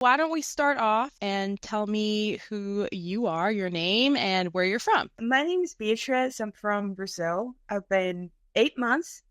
Why don't we start off and tell me who you are, your name, and where you're from? My name is Beatriz. I'm from Brazil. I've been 8 months,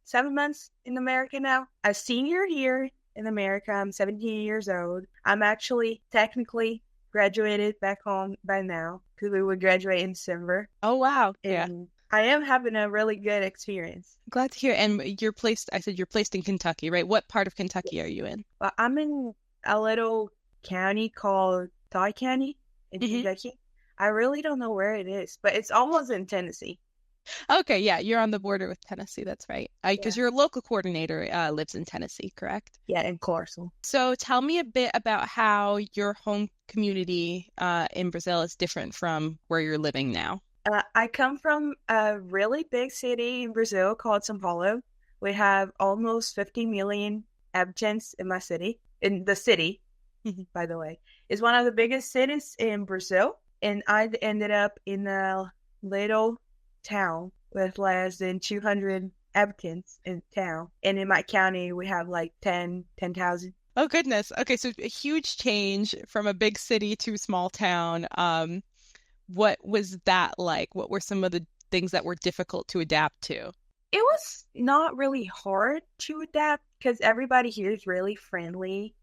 7 months in America now. A senior here in America. I'm 17 years old. I'm actually technically graduated back home by now because we would graduate in December. Oh, wow. Yeah. And I am having a really good experience. Glad to hear. And I said you're placed in Kentucky, right? What part of Kentucky are you in? But I'm in a little county called Todd County in Hmm. Kentucky. I really don't know where it is, but it's almost in Tennessee. Okay, yeah, you're on the border with Tennessee. That's right. Yeah. Because your local coordinator lives in Tennessee, correct? Yeah, in Clarksville. So tell me a bit about how your home community in Brazil is different from where you're living now. I come from a really big city in Brazil called São Paulo. We have almost 50 million inhabitants in my city. In the city, Mhm. by the way, is one of the biggest cities in Brazil. And I ended up in a little town with less than 200 inhabitants in town. And in my county, we have like 10,000. Oh goodness. Okay, so a huge change from a big city to a small town. What was that like? What were some of the things that were difficult to adapt to? It was not really hard to adapt because everybody here is really friendly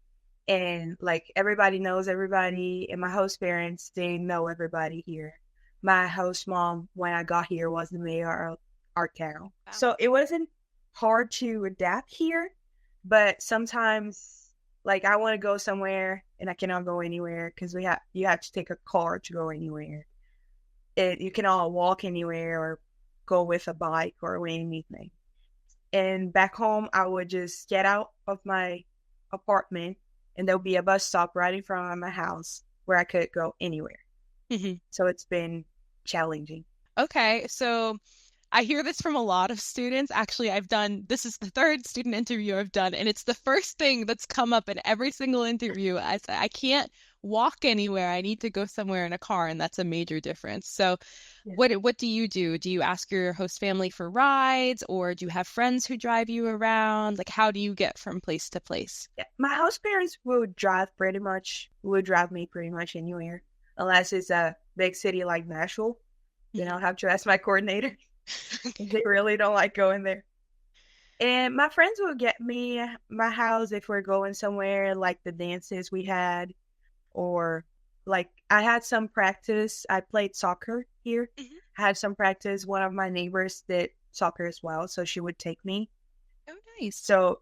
and like everybody knows everybody. And my host parents, they know everybody here. My host mom, when I got here, was the mayor of our town. Wow. So it wasn't hard to adapt here, but sometimes like I want to go somewhere and I cannot go anywhere because you have to take a car to go anywhere. You cannot walk anywhere or go with a bike or anything. And back home, I would just get out of my apartment and there'll be a bus stop right in front of my house where I could go anywhere. Mhm. So it's been challenging. Okay, so I hear this from a lot of students. Actually, this is the third student interview I've done, and it's the first thing that's come up in every single interview. I say, I can't walk anywhere. I need to go somewhere in a car, and that's a major difference. So, Yeah. what do you do? Do you ask your host family for rides, or do you have friends who drive you around? Like, how do you get from place to place? Yeah. My house parents would drive me pretty much anywhere, unless it's a big city like Nashville. Then I'll have to ask my coordinator. They really don't like going there. And my friends will get me my house if we're going somewhere like the dances we had, or like I had some practice. I played soccer here. Mhm. I had some practice. One of my neighbors did soccer as well, so she would take me. Oh, nice. So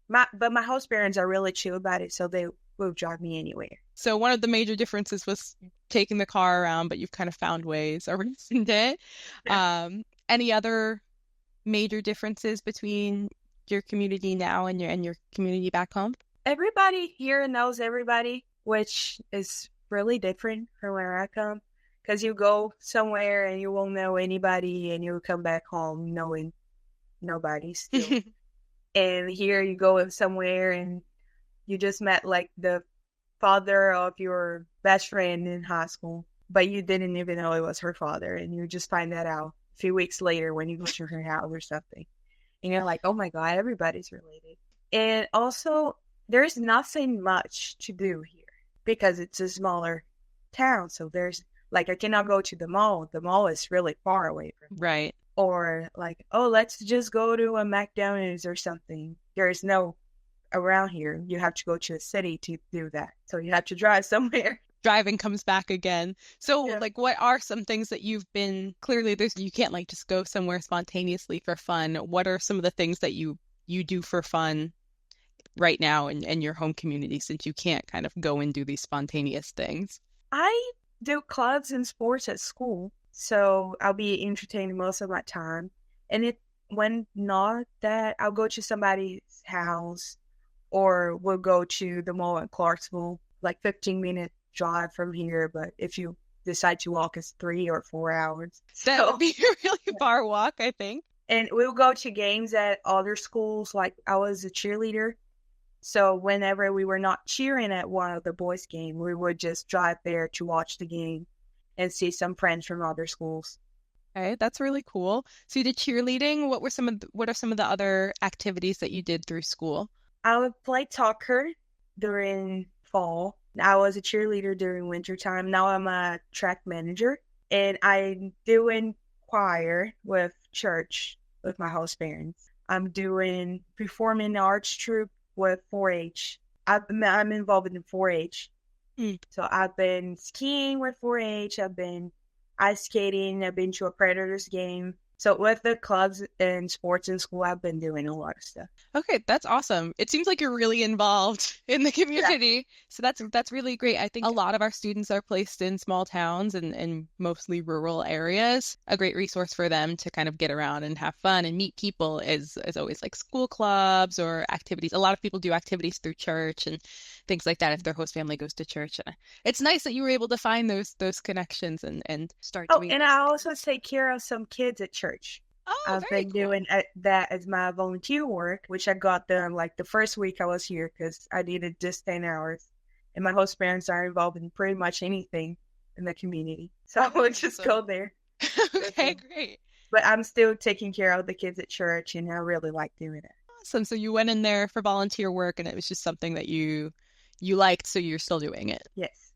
my host parents are really chill about it, so they will drive me anywhere. So one of the major differences was taking the car around, but you've kind of found ways around it. Yeah. Any other major differences between your community now and your community back home? Everybody here knows everybody, which is really different from where I come. Because you go somewhere and you won't know anybody, and you come back home knowing nobody still. And here you go somewhere and you just met like the father of your best friend in high school, but you didn't even know it was her father, and you just find that out a few weeks later when you go to her house or something. And you're like, oh my God, everybody's related. And also, there's nothing much to do here because it's a smaller town. So there's like, I cannot go to the mall. The mall is really far away from me. Right. Or like, oh, let's just go to a McDonald's or something. There's no around here. You have to go to a city to do that. So you have to drive somewhere. Driving comes back again. So, Yeah. like, what are some things that you've been clearly you can't like just go somewhere spontaneously for fun. What are some of the things that you do for fun right now in your home community since you can't kind of go and do these spontaneous things? I do clubs and sports at school. So I'll be entertained most of my time. And when not that, I'll go to somebody's house or we'll go to the mall in Clarksville, like 15-minute drive from here. But if you decide to walk, it's 3 or 4 hours. That So, would be a really yeah. far walk, I think. And we'll go to games at other schools. Like I was a cheerleader. So whenever we were not cheering at one of the boys' game, we would just drive there to watch the game and see some friends from other schools. Okay, that's really cool. So you did cheerleading. What are some of the other activities that you did through school? I would play soccer during fall. I was a cheerleader during wintertime. Now I'm a track manager, and I'm doing choir with church with my host parents. I'm doing performing arts troupe with 4-H. I'm involved in 4-H. Mm. So I've been skiing with 4-H. I've been ice skating. I've been to a Predators game. So with the clubs and sports in school, I've been doing a lot of stuff. Okay, that's awesome. It seems like you're really involved in the Yeah. community. So that's really great. I think a lot of our students are placed in small towns and mostly rural areas. A great resource for them to kind of get around and have fun and meet people is always like school clubs or activities. A lot of people do activities through church and things like that if their host family goes to church. And it's nice that you were able to find those connections and start Oh, doing and those I things. also take care of some kids at church. Oh, I've very been cool. doing that as my volunteer work, which I got done like the first week I was here because I needed just 10 hours. And my host parents are involved in pretty much anything in the community. So I would just Awesome. go there with Okay, them. great. But I'm still taking care of the kids at church, and I really like doing it. Awesome. So you went in there for volunteer work and it was just something that you liked, so you're still doing it. Yes.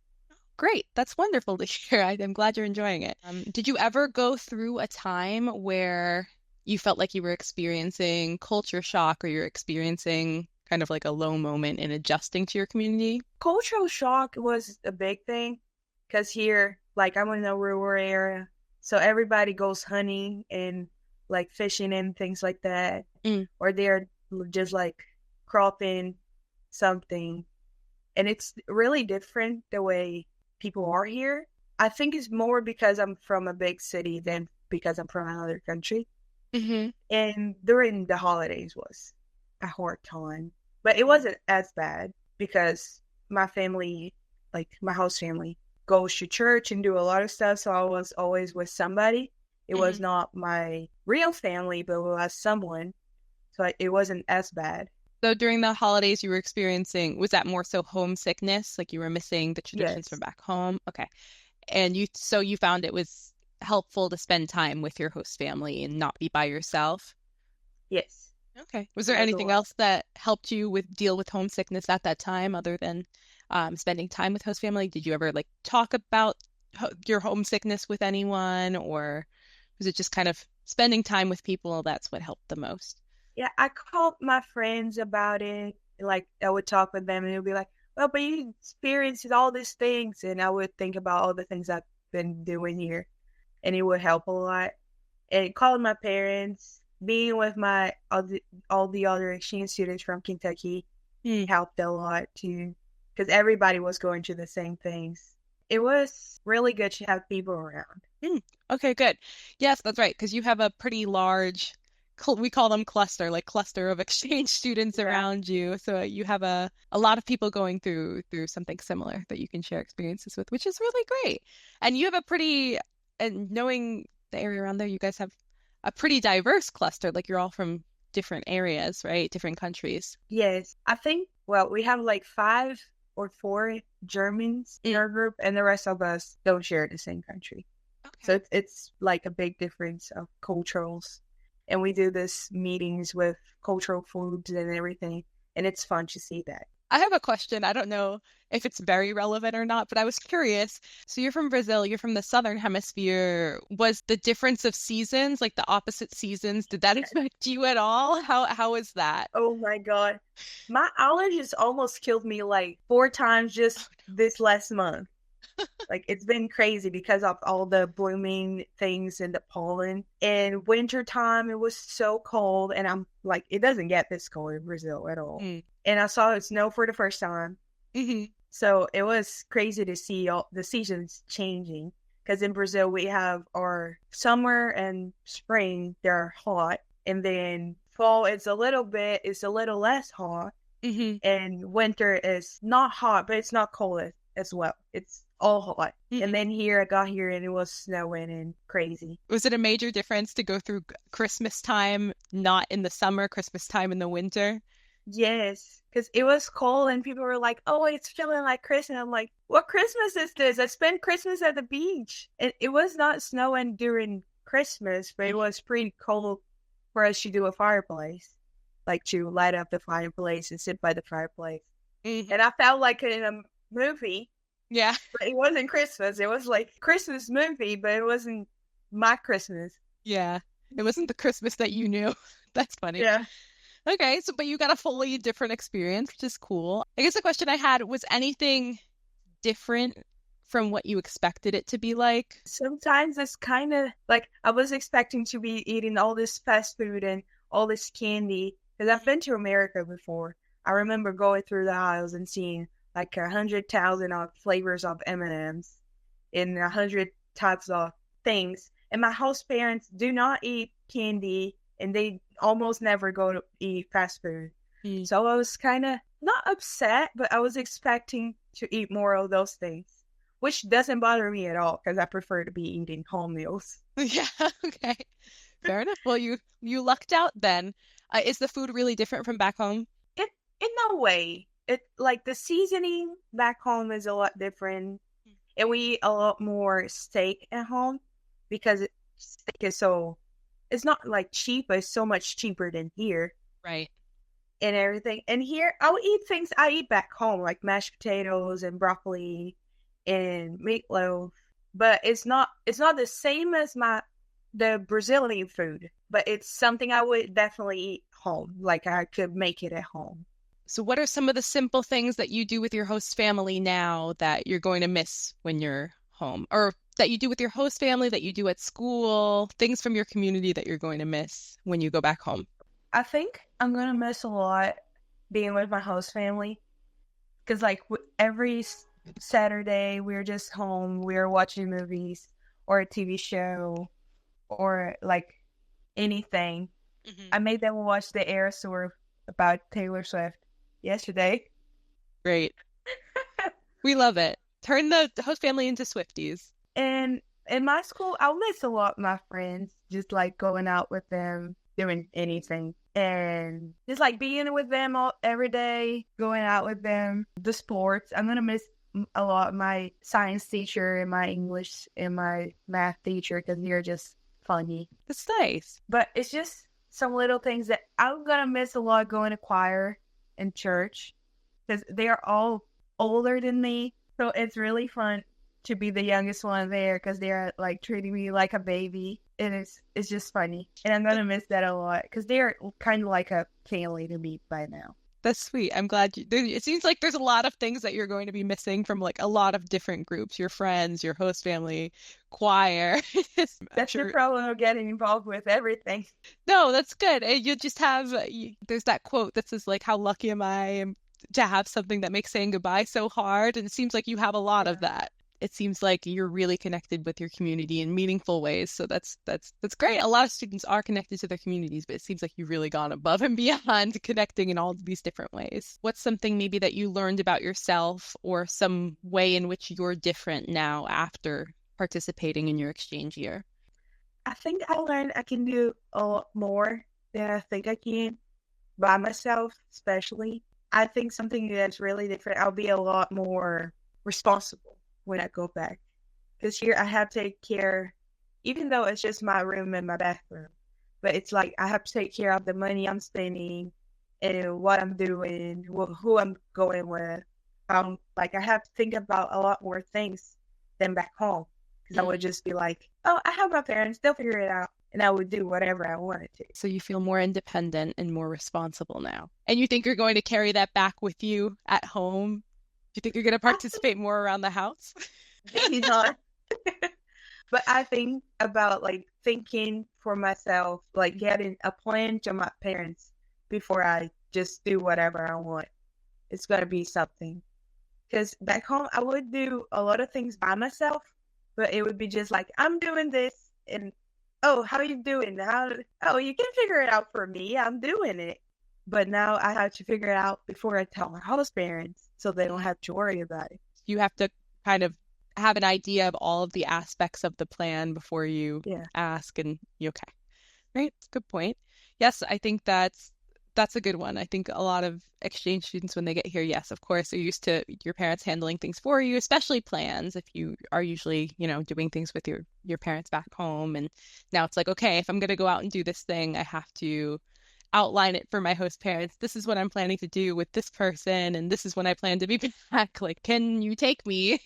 Great. That's wonderful to hear. I'm glad you're enjoying it. Did you ever go through a time where you felt like you were experiencing culture shock or you're experiencing kind of like a low moment in adjusting to your community? Cultural shock was a big thing because here, like, I'm in a rural area. So everybody goes hunting and like fishing and things like that. Mm, Or they're just like cropping something. And it's really different the way people are here. I think it's more because I'm from a big city than because I'm from another country. hmm And during the holidays was a hard time. But it wasn't as bad because my family, like my host family, goes to church and do a lot of stuff. So I was always with somebody. It was hmm not my real family, but it was someone. So it wasn't as bad. So during the holidays you were experiencing, was that more so homesickness, like you were missing the traditions from Yes. back home? Okay. And you found it was helpful to spend time with your host family and not be by yourself? Yes. Okay. Was It there was a anything lot. else that helped you with deal with homesickness at that time other than spending time with host family? Did you ever like talk about your homesickness with anyone, or was it just kind of spending time with people that's what helped the most? Yeah, I called my friends about it. Like I would talk with them and it would be like, well, but you experienced all these things. And I would think about all the things I've been doing here and it would help a lot. And calling my parents, being with my all the other exchange students from Kentucky Hmm. helped a lot too, because everybody was going through the same things. It was really good to have people around. Hmm. Okay, good. Yes, that's right, because you have a pretty large, we call them cluster, like cluster of exchange students Yeah. around you. So you have a lot of people going through something similar that you can share experiences with, which is really great. And you have a pretty, and knowing the area around there, you guys have a pretty diverse cluster. Like you're all from different areas, right? Different countries. Yes. I think, well, we have like 5 or 4 Germans in Mm. our group, and the rest of us don't share the same country. So Okay. it's like a big difference of cultures. And we do this meetings with cultural foods and everything. And it's fun to see that. I have a question. I don't know if it's very relevant or not, but I was curious. So you're from Brazil, you're from the southern hemisphere. Was the difference of seasons, like the opposite seasons, did that affect you at all? How is that? Oh my God. My allergies almost killed me like 4 times Oh, just this last month. Like it's been crazy because of all the blooming things and the pollen. In wintertime, it was so cold, and I'm like, it doesn't get this cold in Brazil at all. no. And I saw it snow for the first time. Mm-hmm. So it was crazy to see all the seasons changing. Because in Brazil, we have our summer and spring, they're hot. And then fall, it's a little less hot. Mm-hmm. And winter is not hot, but it's not cold as well. It's all hot. And Mm-hmm. then here I got here and it was snowing and crazy. Was it a major difference to go through Christmas time, not in the summer, Christmas time in the winter? Yes, because it was cold and people were like, "Oh, it's feeling like Christmas." I'm like, "What Christmas is this? I spent Christmas at the beach." And it was not snowing during Christmas, but it Mm-hmm. was pretty cold for us to do a fireplace, like to light up the fireplace and sit by the fireplace. Mm-hmm. And I felt like in movie, Yeah. but it wasn't Christmas. It was like Christmas movie, but it wasn't my Christmas. Yeah. It wasn't the Christmas that you knew. That's funny. Yeah. Okay, so but you got a fully different experience, which is cool. I guess the question I had was anything different from what you expected it to be like? Sometimes it's kind of like I was expecting to be eating all this fast food and all this candy because I've been to America before. I remember going through the aisles and seeing like 100,000 of flavors of M&Ms and 100 types of things. And my host parents do not eat candy and they almost never go to eat fast food. Mm. So I was kind of not upset, but I was expecting to eat more of those things, which doesn't bother me at all because I prefer to be eating home meals. Yeah, okay. Fair enough. Well, you lucked out then. Is the food really different from back home? It in no way. It like the seasoning back home is a lot different, and we eat a lot more steak at home because steak is so. It's not like cheap, but it's so much cheaper than here Right. and everything. And here, I'll eat things I eat back home, like mashed potatoes and broccoli and meatloaf. But it's not the same as the Brazilian food. But it's something I would definitely eat home. Like I could make it at home. So what are some of the simple things that you do with your host family now that you're going to miss when you're home? Or that you do with your host family, that you do at school, things from your community that you're going to miss when you go back home? I think I'm gonna miss a lot being with my host family because like every Saturday we're just home, we're watching movies or a TV show or like anything. Hmm. I made them watch the Air Tour about Taylor Swift yesterday. Great. We love it. Turn the host family into Swifties. And in my school, I'll miss a lot of my friends, just like going out with them, doing anything. And just like being with them every day, going out with them, the sports. I'm going to miss a lot of my science teacher and my English and my math teacher because they're just funny. That's nice. But it's just some little things that I'm going to miss a lot going to choir and church because they are all older than me. So it's really fun to be the youngest one there because they're like treating me like a baby. And it's just funny. And I'm going to miss that a lot because they're kind of like a family to me by now. That's sweet. I'm glad it seems like there's a lot of things that you're going to be missing from like a lot of different groups, your friends, your host family, choir. I'm That's the sure. problem of getting involved with everything. No, that's good. You just have, there's that quote that says like, how lucky am I to have something that makes saying goodbye so hard? And it seems like you have a lot of Yeah. that. It seems like you're really connected with your community in meaningful ways. So that's great. A lot of students are connected to their communities, but it seems like you've really gone above and beyond connecting in all of these different ways. What's something maybe that you learned about yourself or some way in which you're different now after participating in your exchange year? I think I learned I can do a lot more than I think I can by myself, especially. I think something that's really different, I'll be a lot more responsible when I go back. Because here I have to take care, even though it's just my room and my bathroom, but it's like I have to take care of the money I'm spending and what I'm doing, who I'm going with. Like I have to think about a lot more things than back home. Because I would just be like, oh, I have my parents, they'll figure it out. And I would do whatever I wanted to. So you feel more independent and more responsible now. And you think you're going to carry that back with you at home? Do you think you're going to participate more around the house? Maybe not. But I think about like thinking for myself, like getting a plan to my parents before I just do whatever I want. It's going to be something. Because back home, I would do a lot of things by myself, but it would be just like, I'm doing this. And, oh, how are you doing? Oh, you can figure it out for me. I'm doing it. But now I have to figure it out before I tell my host parents so they don't have to worry about it. You have to kind of have an idea of all of the aspects of the plan before you Yeah. ask and you okay. Right? Good point. Yes, I think that's a good one. I think a lot of exchange students when they get here, yes, of course, they're used to your parents handling things for you, especially plans if you are usually, doing things with your parents back home. And now it's like, okay, if I'm going to go out and do this thing, I have to outline it for my host parents. This is what I'm planning to do with this person, and this is when I plan to be back. Like, can you take me?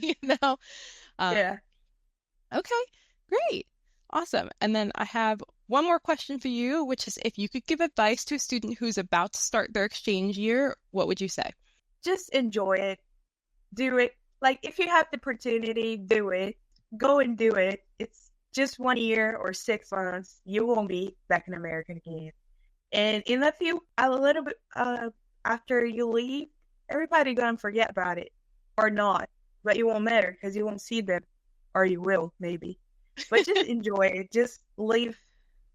Um, Yeah. okay, great. Awesome. And then I have one more question for you, which is if you could give advice to a student who's about to start their exchange year, what would you say? Just enjoy it. Do it. Like, if you have the opportunity, do it. Go and do it. It's just 1 year or 6 months. You won't be back in America again. And in a few, a little bit after you leave, everybody gonna forget about it or not. But it won't matter because you won't see them, or you will maybe. But just enjoy it. Just live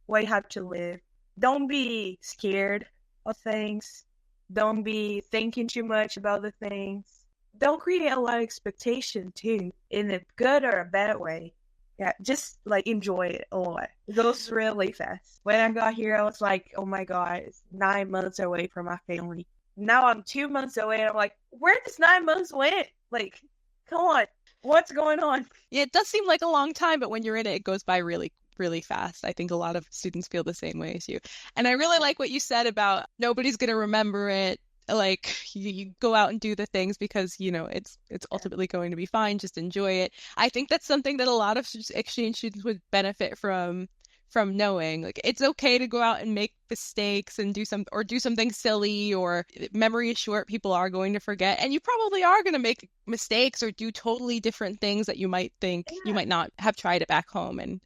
what you have to live. Don't be scared of things. Don't be thinking too much about the things. Don't create a lot of expectation too, in a good or a bad way. Yeah, just like enjoy it a lot. It goes really fast. When I got here, I was like, oh my God, it's 9 months away from my family. Now I'm 2 months away, and I'm like, where does 9 months went? Like, come on, what's going on? Yeah, it does seem like a long time, but when you're in it, it goes by really, really fast. I think a lot of students feel the same way as you. And I really like what you said about nobody's going to remember it. Like you go out and do the things because, it's ultimately going to be fine. Just enjoy it. I think that's something that a lot of exchange students would benefit from knowing. Like it's okay to go out and make mistakes and do something silly, or memory is short, people are going to forget, and you probably are going to make mistakes or do totally different things that you might think you Yeah. might not have tried it back home. And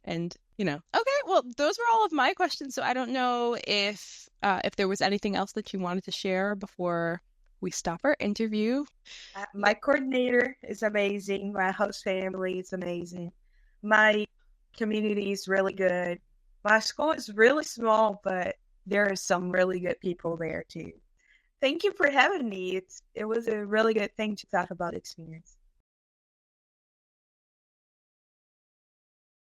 okay, well, those were all of my questions, so I don't know if there was anything else that you wanted to share before we stop our interview. My coordinator is amazing. My host family is amazing. My community is really good. My school is really small, but there are some really good people there too. Thank you for having me. It was a really good thing to talk about experience.